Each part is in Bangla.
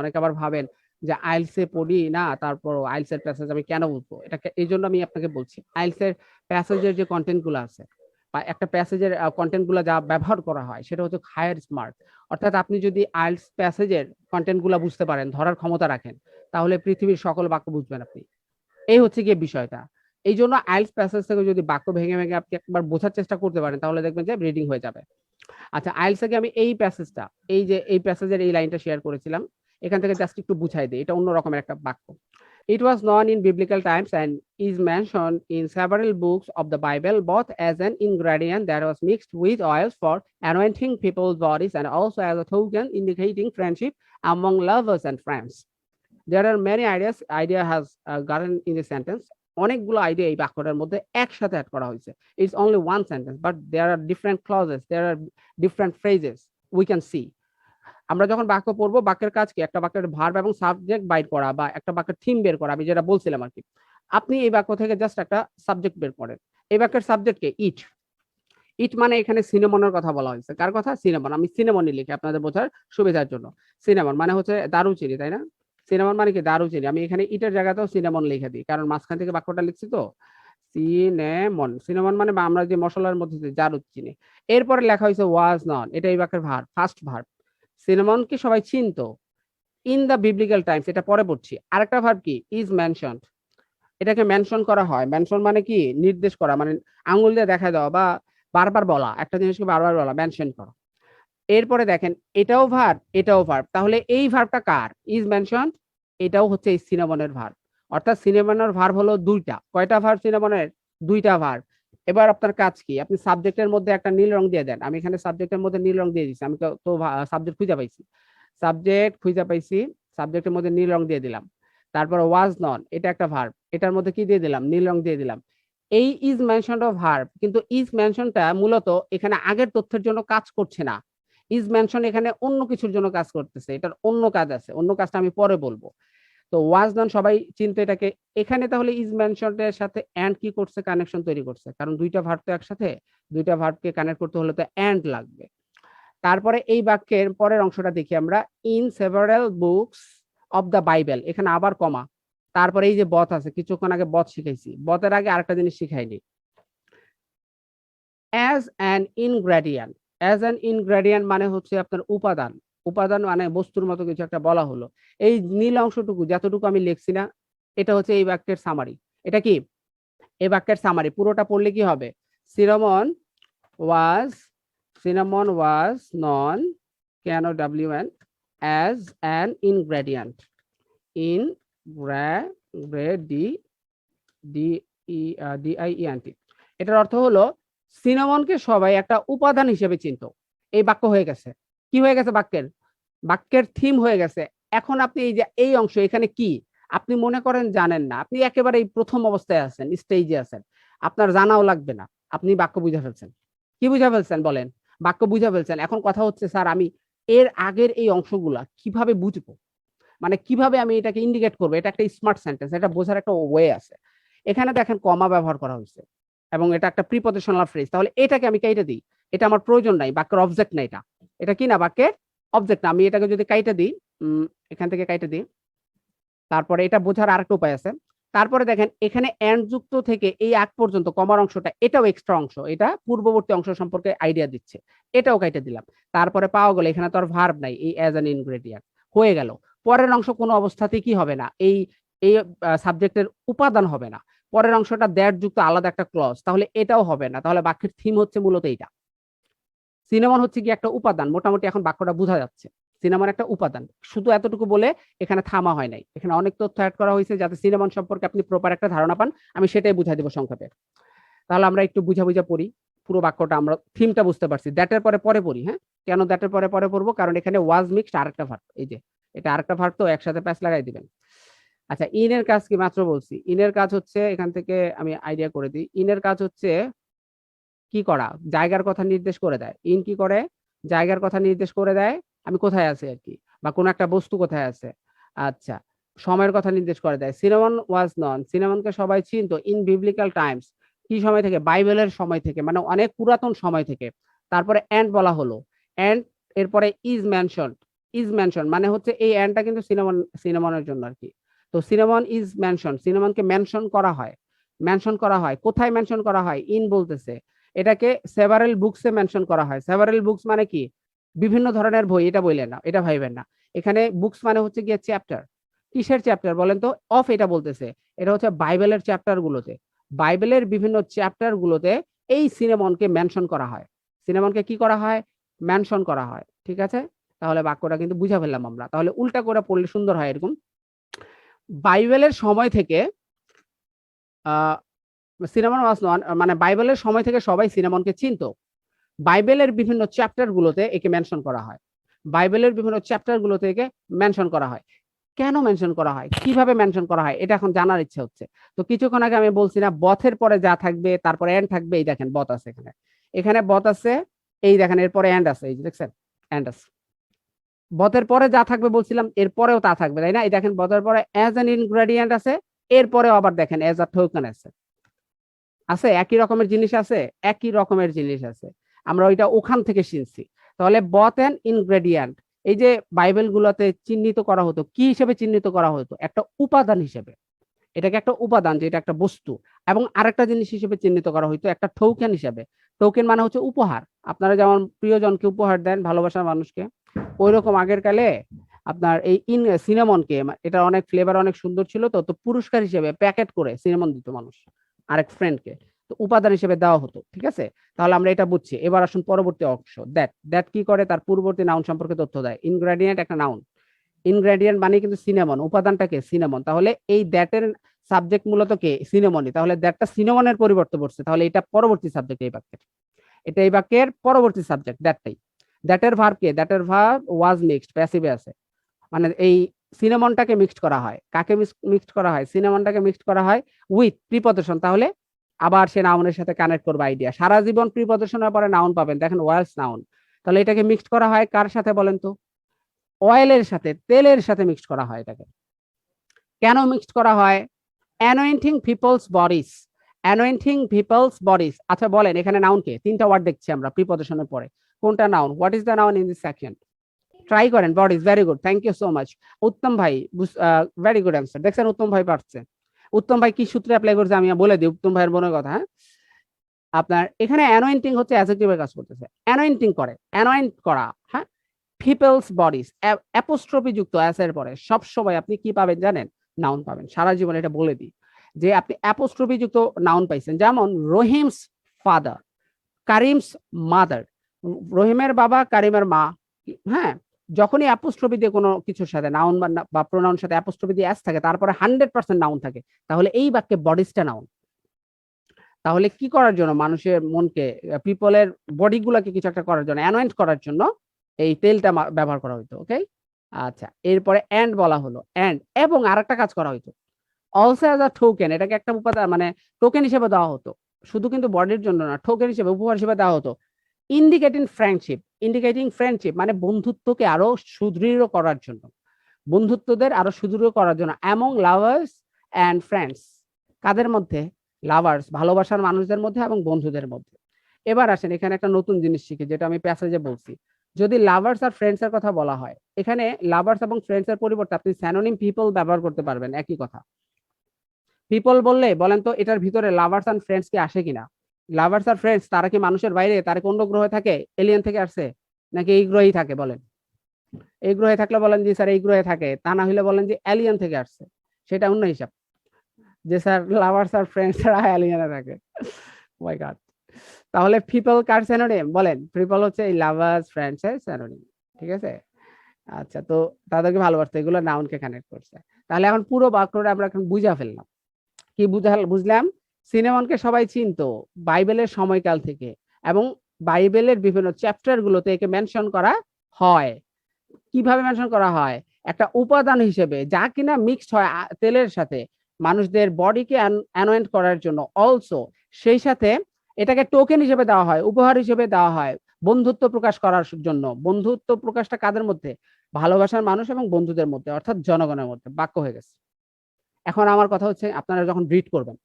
অনেকে আবার ভাবেন যে আইএলটিএস এ পড়ি না, তারপর আইএলটিএস এর প্যাসেজ আমি কেন বুঝবো? এটা এই জন্য আমি আপনাকে বলছি, আইএলটিএস এর প্যাসেজের যে কন্টেন্ট গুলো আছে বা একটা প্যাসেজের কন্টেন্ট গুলো যা ব্যবহার করা হয় সেটা হচ্ছে হায়ার স্মার্ট। অর্থাৎ আপনি যদি আইএলটিএস প্যাসেজের কন্টেন্ট গুলো বুঝতে পারেন, ধরার ক্ষমতা রাখেন, তাহলে পৃথিবীর সকল বাক্য বুঝবেন আপনি। এই হচ্ছে গিয়ে বিষয়টা। এই জন্য আইএলটিএস প্যাসেজ থেকে যদি বাক্য ভেঙে ভেঙে আপনি একবার বোঝার চেষ্টা করতে পারেন, তাহলে দেখবেন যে রিডিং হয়ে যাবে। আচ্ছা, আইএলটিএস থেকে আমি এই প্যাসেজটা, এই যে এই প্যাসেজের এই লাইনটা শেয়ার করেছিলাম, এখান থেকে জাস্ট একটু বুঝাই দিই, এটা অন্য রকমের একটা বাক্য। It was known in biblical times and is mentioned in several books of the Bible, both as an ingredient that was mixed with oils for anointing people's bodies and also as a token indicating friendship among lovers and friends. There are many ideas. Idea has gotten in the sentence. অনেকগুলো আইডিয়া এই বাক্যটার মধ্যে একসাথে অ্যাড করা হয়েছে। It's only one sentence, but there are different clauses, there are different phrases we can see. আমরা যখন বাক্য পড়বো, বাক্যের কাজ কি? একটা বাক্যের ভার্ব এবং সাবজেক্ট বাইর করা বা একটা বাক্যের থিম বের করা, আমি যেটা বলছিলাম আরকি। আপনি এই বাক্য থেকে জাস্ট একটা সাবজেক্ট বের করেন। এই বাক্যের সাবজেক্ট কে? ইট। ইট মানে এখানে সিনেমনের কথা বলা হয়েছে। কার কথা? সিনেমন। আমি সিনেমনই লিখি আপনাদের বোঝার সুবিধার জন্য। সিনেমন মানে হচ্ছে দারুচিনি, তাই না? সিনেমন মানে কি? দারুচিনি। আমি এখানে ইটের জায়গাতেও সিনেমন লিখে দিই, কারণ মাঝখান থেকে বাক্যটা লিখছি তো। সিনেমন, সিনেমন মানে আমরা যে মসলার মধ্যে যে দারুচিনি। এরপরে লেখা হয়েছে ওয়াজ নন, এটা এই বাক্যের ভার্ব, ফার্স্ট ভার্ব। সিনেমনকে সবাই চিনতো ইন দ্য বিবলিক্যাল টাইমস, এটা পরে পড়ছি। আরেকটা ভার্ব কি? ইজ মেনশনড, এটাকে মেনশন করা হয়। মেনশন মানে কি? নির্দেশ করা, মানে আঙুল দিয়ে দেখা দেওয়া বা বারবার বলা, একটা জিনিসকে বারবার বলা, মেনশন করা। এরপরে দেখেন, এটাও ভার্ব, এটাও ভার্ব। তাহলে এই ভার্বটা কার? ইজ মেনশনড, এটাও হচ্ছে এই সিনেমনের ভার্ব। অর্থাৎ সিনেমনের ভার্ব হলো দুইটা। কয়টা ভার্ব সিনেমনের? দুইটা ভার্ব। এবার আপনার কাজ কি? আপনি সাবজেক্টের মধ্যে একটা নীল রং দিয়ে দেন। আমি এখানে সাবজেক্টের মধ্যে নীল রং দিয়ে দিচ্ছি। আমি তো সাবজেক্ট খুঁজে পাইছি, সাবজেক্ট খুঁজে পাইছি, সাবজেক্টের মধ্যে নীল রং দিয়ে দিলাম। তারপর ওয়াজ নন, এটা একটা ভার্ব, এটার মধ্যে কি দিয়ে দিলাম? নীল রং দিয়ে দিলাম। এই ইজ মেনশনড অফ ভার্ব, কিন্তু ইজ মেনশনটা মূলত এখানে আগের তথ্যের জন্য কাজ করছে না। ইজ মেনশন এখানে অন্য কিছুর জন্য কাজ করতেছে, এটার অন্য কাজ আছে, অন্য কাজটা আমি পরে বলবো। তো ওয়াজ নন সবাই চিনতো এটাকে। এখানে তাহলে ইজ মেনশনের সাথে এন্ড কি করছে? কানেকশন তৈরি করছে, কারণ দুইটা ভার্ব তো একসাথে, দুইটা ভার্বকে কানেক্ট করতে হলে তো এন্ড লাগবে। তারপরে এই বাক্যের পরের অংশটা দেখি আমরা, in several books of the Bible, এখানে আবার কমা। তারপরে এই যে বথ আছে, কিছুক্ষণ আগে বথ শিখাইছি, বথের আগে আরেকটা জিনিস শিখাইনি, as an ingredient. As an ingredient মানে হচ্ছে আপনার উপাদান। উপাদান মানে বস্তুর মতো কিছু একটা বলা হলো। এই নীল অংশটুকু যতটুকু আমি লিখছি না, এটা হচ্ছে এই বাক্যের সামারি। এটা কি? এই বাক্যের সামারি। পুরোটা পড়লে কি হবে? Cinnamon was, cinnamon was known, KNOWN, as an ingredient. DIENT। এটার অর্থ হলো সিনামনকে সবাই একটা উপাদান হিসেবে চিনতো। এই বাক্য হয়ে গেছে। কি হয়ে গেছে? বাক্যের থিম হয়ে গেছে। এখন আপনি এই যে এই অংশ এখানে কি আপনি মনে করেন জানেন না, আপনি একেবারে এই প্রথম অবস্থায় আছেন, স্টেজে আছেন, আপনার জানাও লাগবে না, আপনি বাক্য বুঝে ফেলছেন। কি বুঝে ফেলছেন বলেন? বাক্য বুঝে ফেলছেন। এখন কথা হচ্ছে, স্যার আমি এর আগের এই অংশগুলা কিভাবে বুঝবো? মানে কিভাবে আমি এটাকে ইন্ডিকেট করবো? এটা একটা স্মার্ট সেন্টেন্স, এটা বোঝার একটা ওয়ে আছে। এখানে দেখেন কমা ব্যবহার করা হয়েছে এবং এটা একটা প্রিপজিশনাল ফ্রেজ। তাহলে এটাকে আমি কাইটা দিই, এটা আমার প্রয়োজন নাই, বাক্যের অবজেক্ট না এটা। এটা কি না? বাক্যের অবজেক্ট না। আমি এটাকে যদি কাইটা দিই, এখান থেকে কাইটা দিই, তারপরে এটা বোঝার আরেকটা উপায় আছে। তারপরে দেখেন এখানে এন্ড যুক্ত থেকে এই আগ পর্যন্ত কমার অংশটা, এটাও এক্সট্রা অংশ, এটা পূর্ববর্তী অংশ সম্পর্কে আইডিয়া দিচ্ছে, এটাও কাইটা দিলাম। তারপরে পাওয়া গেল এখানে তো আর ভার্ব নাই, এই অ্যাজ অ্যান ইনগ্রেডিয়েন্ট হয়ে গেল। পরের অংশ কোনো অবস্থাতেই কি হবে না? এই এই সাবজেক্টের উপাদান হবে না। পরের অংশটা দ্যাট যুক্ত আলাদা একটা ক্লজ, তাহলে এটাও হবে না। তাহলে বাক্যের থিম হচ্ছে মূলত এইটা। সিনেমন হচ্ছে কি? একটা উপাদান। মোটামুটি এখন বাক্যটা বোঝা যাচ্ছে, সিনেমার একটা উপাদান। শুধু এতটুকু বলে এখানে থামা হয় নাই, এখানে অনেক তথ্য অ্যাড করা হয়েছে যাতে সিনেমন সম্পর্কে আপনি প্রপার একটা ধারণা পান। আমি সেটাই বুঝাই দেবো সংক্ষেপে। তাহলে আমরা একটু বুঝা পড়ি পুরো বাক্যটা, আমরা থিমটা বুঝতে পারছি। দ্যাটের পরে পরে পড়ি। হ্যাঁ, কেন দ্যাটের পরে পরে পড়বো? কারণ এখানে ওয়াজ মিক্সড আরেকটা ভার্ব, এই যে এটা আরেকটা ভার্ব, তো একসাথে প্যাচ লাগাই দিবেন। আচ্ছা, ইনের কাজ কি? মাত্র বলছি, ইনের কাজ হচ্ছে, এখান থেকে আমি আইডিয়া করে দিই, ইনের কাজ হচ্ছে কি করা? জায়গার কথা নির্দেশ করে দেয়। ইন কি করে? জায়গার কথা নির্দেশ করে দেয়, আমি কোথায় আছি আর কি, বা কোন একটা বস্তু কোথায় আছে। আচ্ছা, সময়ের কথা নির্দেশ করে দেয়। সিনেমন ওয়াজ নন, সিনেমনকে সবাই চিনতো ইন বিবলিক্যাল টাইমস, কি সময় থেকে? বাইবেলের সময় থেকে, মানে অনেক পুরাতন সময় থেকে। তারপরে এন্ড বলা হলো, এন্ড এরপরে ইজ মেনশনড, ইজ মেনশন মানে হচ্ছে এই অ্যান্ডটা কিন্তু সিনেমনের জন্য আর কি। তো সিনেমন ইজ মেনশন, সিনেমনকে মেনশন করা হয়। মেনশন করা হয় কোথায় মেনশন করা হয়? ইন বলতেছে, এটাকে সেভারেল বুকসে মেনশন করা হয়। সেভারেল বুকস মানে কি? বিভিন্ন ধরনের বই, এটা বললেন না, এটা ভাইবেন না। এখানে বুকস মানে হচ্ছে গিয়ে চ্যাপ্টার। কিসের চ্যাপ্টার বলেন তো? অফ এটা বলতেছে, এটা হচ্ছে বাইবেলের চ্যাপ্টার গুলোতে। বাইবেলের বিভিন্ন চ্যাপ্টার গুলোতে এই সিনেমনকে মেনশন করা হয়। সিনেমনকে কি করা হয়? মেনশন করা হয়। ঠিক আছে? তাহলে বাক্যটা কিন্তু বুঝা ফেললাম আমরা। তাহলে উল্টা করে পড়লে সুন্দর হয় এরকম। বাইবেলের সময় থেকে আ সিনেমন ওয়াজ নট মানে বাইবেলের সময় থেকে সবাই সিনেমনকে চিনত। বাইবেলের বিভিন্ন চ্যাপ্টার গুলোতে একে মেনশন করা হয়। বাইবেলের বিভিন্ন চ্যাপ্টার গুলোতে একে মেনশন করা হয়। কেন মেনশন করা হয়? কিভাবে মেনশন করা হয়? এটা এখন জানার ইচ্ছা হচ্ছে। তো কিছুক্ষণ আগে আমি বলছি না, বথের পরে যা থাকবে তারপরে এন্ড থাকবে। এই দেখেন বথ আছে এখানে। এখানে বথ আছে, এই দেখেন এরপরে এন্ড আছে। এই যে দেখছেন? এন্ড আছে। বথের পরে যা থাকবে বলছিলাম, এরপরেও তা থাকবে, তাই না? এই দেখেন বথের পরে অ্যাজ অ্যান ইনগ্রেডিয়েন্ট আছে, এরপরেও আবার দেখেন অ্যাজ আ টোকেন আছে। আছে একই রকমের জিনিস আছে, একই রকমের জিনিস আছে। আমরা ওইটা ওখান থেকে শিখছি। তাহলে বথ অ্যান্ড ইনগ্রেডিয়েন্ট, এই যে বাইবেল গুলোতে চিহ্নিত করা হতো, কি হিসেবে চিহ্নিত করা হতো? একটা উপাদান হিসেবে। এটাকে একটা উপাদান, যে এটা একটা বস্তু। এবং আরেকটা জিনিস হিসেবে চিহ্নিত করা হইতো একটা টোকেন হিসেবে। টোকেন মানে হচ্ছে উপহার। আপনারা যেমন প্রিয়জনকে উপহার দেন, ভালোবাসার মানুষকে, ঐরকম আগের কালে আপনার এই সিনেমনকে, এটা অনেক ফ্লেভার অনেক সুন্দর ছিল, তো তো পুরস্কার হিসেবে প্যাকেট করে সিনেমন দিত মানুষ আরেক ফ্রেন্ডকে। তো উপাদান হিসেবে দেওয়া হতো। ঠিক আছে? তাহলে আমরা এটা বুঝছি। এবার আসুন পরবর্তী অংশ। দ্যাট, দ্যাট কি করে? তার পূর্ববর্তী নাউন সম্পর্কে তথ্য দেয়। ইনগ্রেডিয়েন্ট একটা নাউন। ইনগ্রেডিয়েন্ট মানে কিন্তু সিনেমন, উপাদানটাকে সিনেমন। তাহলে এই দ্যাটের সাবজেক্ট মূলত কে? সিনেমনই। তাহলে দ্যাটটা সিনেমনের পরিবর্তে পড়ছে, তাহলে এটা পরবর্তী সাবজেক্ট এই বাক্যের। এটা এই বাক্যের পরবর্তী সাবজেক্ট দ্যাটটাই। দ্যাটের ভার্ব কে? দ্যাটের ভার্ব ওয়াজ মিক্সড, প্যাসিভে আছে। মানে এই সিনেমনটাকে মিক্সড করা হয়। কাকে মিক্সড করা হয়? সিনেমনটাকে মিক্সড করা হয় উইথ প্রিপজিশন। তাহলে আবার সে নাউনের সাথে কানেক্ট করবে আইডিয়া। সারা জীবন প্রিপজিশনের পরে নাউন পাবেন, দেখেন ওয়াজ নাউন। তাহলে এটাকে মিক্সড করা হয় কার সাথে বলেন তো? অয়েলের সাথে, তেলের সাথে মিক্সড করা হয় এটাকে। কেন মিক্সড করা হয়? Anointing people's bodies. Anointing people's bodies. আচ্ছা বলেন এখানে নাউন কে? তিনটা ওয়ার্ড দেখছি আমরা প্রিপজিশনের পরে। কোনটা noun? What is the noun in this section? Try করেন। Bodies, very good, thank you so much. Uttam ভাই, ভেরি গুড অ্যান্সার। দেখছেন উত্তম ভাই পারছে। উত্তম ভাই কি সূত্রে অ্যাপ্লাই করছে আমি বলে দিই, উত্তম ভাইয়ের মনের কথা। হ্যাঁ, আপনার এখানে অ্যানোয়েন্টিং হচ্ছে অ্যাডজেক্টিভের কাজ করতেছে। অ্যানোয়েন্টিং করে, অ্যানোয়েন্ট করা। হ্যাঁ, পিপলস বডিজ অ্যাপোস্ট্রফি যুক্ত এস এর পরে সবসময় আপনি কি পাবেন জানেন? নাউন পাবেন। সারা জীবন এটা বলে দিই যে আপনি অ্যাপোস্ট্রফি যুক্ত নাউন পাইছেন। যেমন রহিমস ফাদার, কারিমস মাদার। রহিমের বাবা, কারিমের মা। হ্যাঁ, যখনই অ্যাপোস্ট্রফি দিয়ে কোনো কিছুর সাথে নাউন বা প্রোনাউন সাথে অ্যাপোস্ট্রফি দিয়ে এস থাকে, তারপরে 100% নাউন থাকে, তাহলে এই বাক্যে বডিজটা নাউন। তাহলে কি করার জন্য? মানুষের মনকে, পিপলের বডি গুলাকে কিছু একটা করার জন্য, অ্যানোয়েন্ট করার জন্য এই তেলটা ব্যবহার করা হইতো। ওকে, আচ্ছা এরপরে এন্ড বলা হলো, এন্ড এবং আরেকটা কাজ করা হইতো অলসো অ্যাজ আ টোকেন। এটাকে একটা উপাদান মানে টোকেন হিসেবে দেওয়া হতো। শুধু কিন্তু বডির জন্য না, টোকেন হিসেবে, উপহার হিসেবে দেওয়া হতো। ইন্ডিকেটিং ফ্রেন্ডশিপ, ইন্ডিকেটিং ফ্রেন্ডশিপ মানে বন্ধুত্বকে আরো সুদৃঢ় করার জন্য, বন্ধুত্বদের আরো সুদৃঢ় করার জন্য অ্যামং লাভার্স অ্যান্ড ফ্রেন্ডস। কাদের মধ্যে? লাভার্স, ভালোবাসার মানুষদের মধ্যে এবং বন্ধুদের মধ্যে। এবার আসেন এখানে একটা নতুন জিনিস শিখি, যেটা আমি প্যাসেজে বলছি। যদি লাভার্স আর ফ্রেন্ডস এর কথা বলা হয়, এখানে লাভার্স এবং ফ্রেন্ডস এর পরিবর্তে আপনি স্যানোনিম পিপল ব্যবহার করতে পারবেন। একই কথা। পিপল বললে বলেন তো এটার ভিতরে লাভার্স এন্ড ফ্রেন্ডস কি আসে কিনা? লাভার্স আর ফ্রেন্ডস তারা কি মানুষের বাইরে? তারা কি অন্য গ্রহে থাকে? এলিয়েন থেকে আসছে? নাকি এই গ্রহেই থাকে? বলেন। এই গ্রহে থাকলে বলেন যে স্যার এই গ্রহে থাকে, তা না হলে বলেন যে এলিয়েন থেকে আসছে। সেটা অন্য হিসাব, যে স্যার লাভার্স আর ফ্রেন্ডস এরা এলিয়েনে থাকে। মাই গড। তাহলে পিপল কার সিনোনিম? বলেন। পিপল হচ্ছে এই লাভার্স ফ্রেন্ডস এর সিনোনিম। ঠিক আছে? আচ্ছা, তো তাদেরকে ভালোবাসতে, এগুলো নাউনকে কানেক্ট করছে। তাহলে এখন পুরো বাক্যটা আমরা এখন বুঝা ফেললাম। কি বুঝলাম? সিনেমনকে সবাই চিনতো বাইবেলের সময়কাল থেকে, এবং বাইবেলের বিভিন্ন চ্যাপ্টার গুলোতে একে মেনশন করা হয়। কিভাবে মেনশন করা হয়? একটা উপাদান হিসেবে, যা কিনা মিক্সড হয় তেলের সাথে মানুষদের বডিকে অ্যানোয়েন্ট করার জন্য। অলসো সেই সাথে এটাকে টোকেন হিসেবে দেওয়া হয়, উপহার হিসেবে দেওয়া হয় বন্ধুত্ব প্রকাশ করার জন্য। বন্ধুত্ব প্রকাশটা কাদের মধ্যে? ভালোবাসার মানুষ এবং বন্ধুদের মধ্যে, অর্থাৎ জনগণের মধ্যে। বাক্য হয়ে গেছে। এখন আমার কথা হচ্ছে, আপনারা যখন রিড করবেন,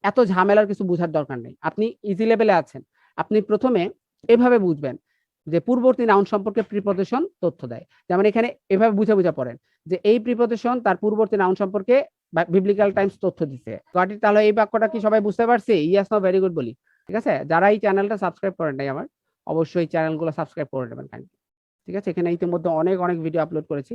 এত ঝামেলার কিছু বুঝার দরকার নেই। আপনি ইজি লেভেলে আছেন। আপনি প্রথমে এভাবে বুঝবেন যে পূর্ববর্তী নাউন সম্পর্কে প্রিপজিশন তথ্য দেয়। যেমন এখানে এভাবে বুঝে পড়েন যে এই প্রিপজিশন তার পূর্ববর্তী নাউন সম্পর্কে বিবলিক্যাল টাইমস তথ্য দিচ্ছে। তাহলে এই বাক্যটা কি সবাই বুঝতে পারছে? ইয়েস নো ভেরি গুড বলি। ঠিক আছে? যারা এই চ্যানেলটা সাবস্ক্রাইব করেন নাই আমার, অবশ্যই চ্যানেলগুলো সাবস্ক্রাইব করে নেবেন কাইন্ডলি। ঠিক আছে? এখানে ইতিমধ্যে অনেক ভিডিও আপলোড করেছি।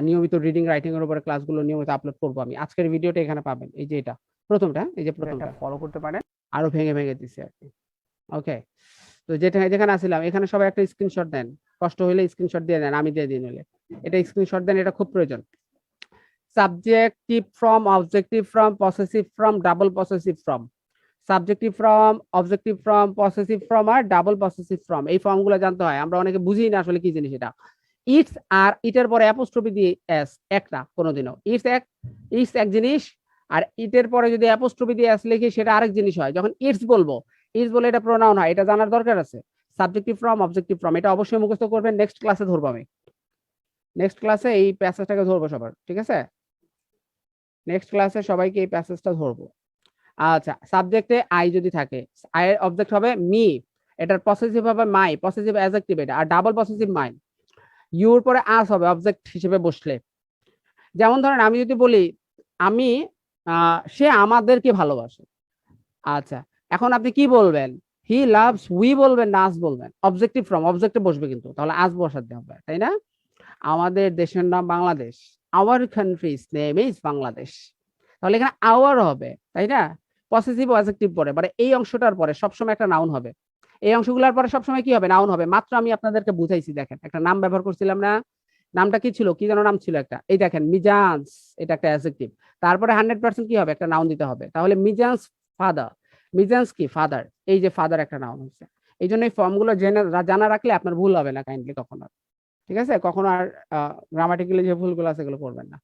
নিয়মিত রিডিং রাইটিং এর উপরে ক্লাসগুলো নিয়মিত আপলোড করবো আমি। আজকের ভিডিওটা এখানে পাবেন। এই যে এটা প্রথমটা, এই যে প্রথমটা ফলো করতে পারেন। আরো ভেঙে দিচ্ছি আর কি। ওকে, তো যেখানে আসছিলাম এখানে সবাই একটা স্ক্রিনশট দেন। কষ্ট হলে স্ক্রিনশট দিয়ে দেন, আমি দিয়ে দিই নইলে। এটা স্ক্রিনশট দেন, এটা খুব প্রয়োজন। Subjective form, objective form, possessive form, double possessive form. Subjective form, objective form, possessive form আর ডাবল পসেসিভ ফ্রম, এই ফর্মগুলো জানতে হয়। আমরা অনেকে বুঝি না আসলে কি জিনিস এটা। ইটস আর ইটের পরে অ্যাপোস্ট্রফি দিয়ে এস, একটা কোনোদিনও ইটস এক জিনিস, আর ইটের পরে যদি অ্যাপোস্ট্রফি দিয়ে এস লিখি সেটা আরেক জিনিস হয়। যখন ইটস বলবো, ইটস বলে এটা প্রোনাউন হয়, এটা জানার দরকার আছে। সাবজেক্টিভ ফ্রম, অবজেক্টিভ ফ্রম, এটা অবশ্যই মুখস্থ করবেন। নেক্সট ক্লাসে ধরবো আমি, নেক্সট ক্লাসে এই প্যাসেজটাকে ধরবো সবার। ঠিক আছে? নেক্সট ক্লাসে সবাইকে এই প্যাসেজটা ধরবো। আচ্ছা, সাবজেক্টে আই যদি থাকে, আই এর অবজেক্ট হবে মি, এটার পসেসিভ হবে মাই, পসেসিভ অ্যাডজেক্টিভ এটা, আর ডাবল পসেসিভ মাই। ইউর পরে আস হবে অবজেক্ট হিসেবে বসলে। যেমন ধরেন আমি যদি বলি আমি, সে আমাদেরকে ভালোবাসে। আচ্ছা, এখন আপনি কি বলবেন? হি লাভস উই বলবেন না আস বলবেন? অবজেক্টিভ ফ্রম, অবজেক্টে বসবে কিন্তু, তাহলে আস বসাতে হবে, তাই না? আমাদের দেশের নাম Bangladesh, our country's name is Bangladesh, তাহলে এখানে আওয়ার হবে, তাই না? পসেসিভ অ্যাডজেক্টিভ পরে, মানে এই অংশটার পরে সবসময় একটা নাউন হবে। এই অংশগুলোর পরে সবসময় কি হবে? নাউন হবে। মাত্র আমি আপনাদেরকে বুঝাইছি, দেখেন একটা নাম ব্যবহার করছিলাম না? নামটা কি ছিল? কি যেন নাম ছিল একটা, এই দেখেন মিজান্স, এটা একটা অ্যাডজেক্টিভ। তারপরে 100% কি হবে? একটা নাউন দিতে হবে। তাহলে মিজান্স ফাদার, মিজান্স কি? ফাদার। এই যে ফাদার একটা নাউন হচ্ছে। এই জন্য এই ফর্মগুলো জানা রাখলে আপনার ভুল হবে না কাইন্ডলি কখনো। ঠিক আছে? কখনো আর গ্রামাটিক্যালি যে ভুলগুলো আছে এগুলো করবেন না।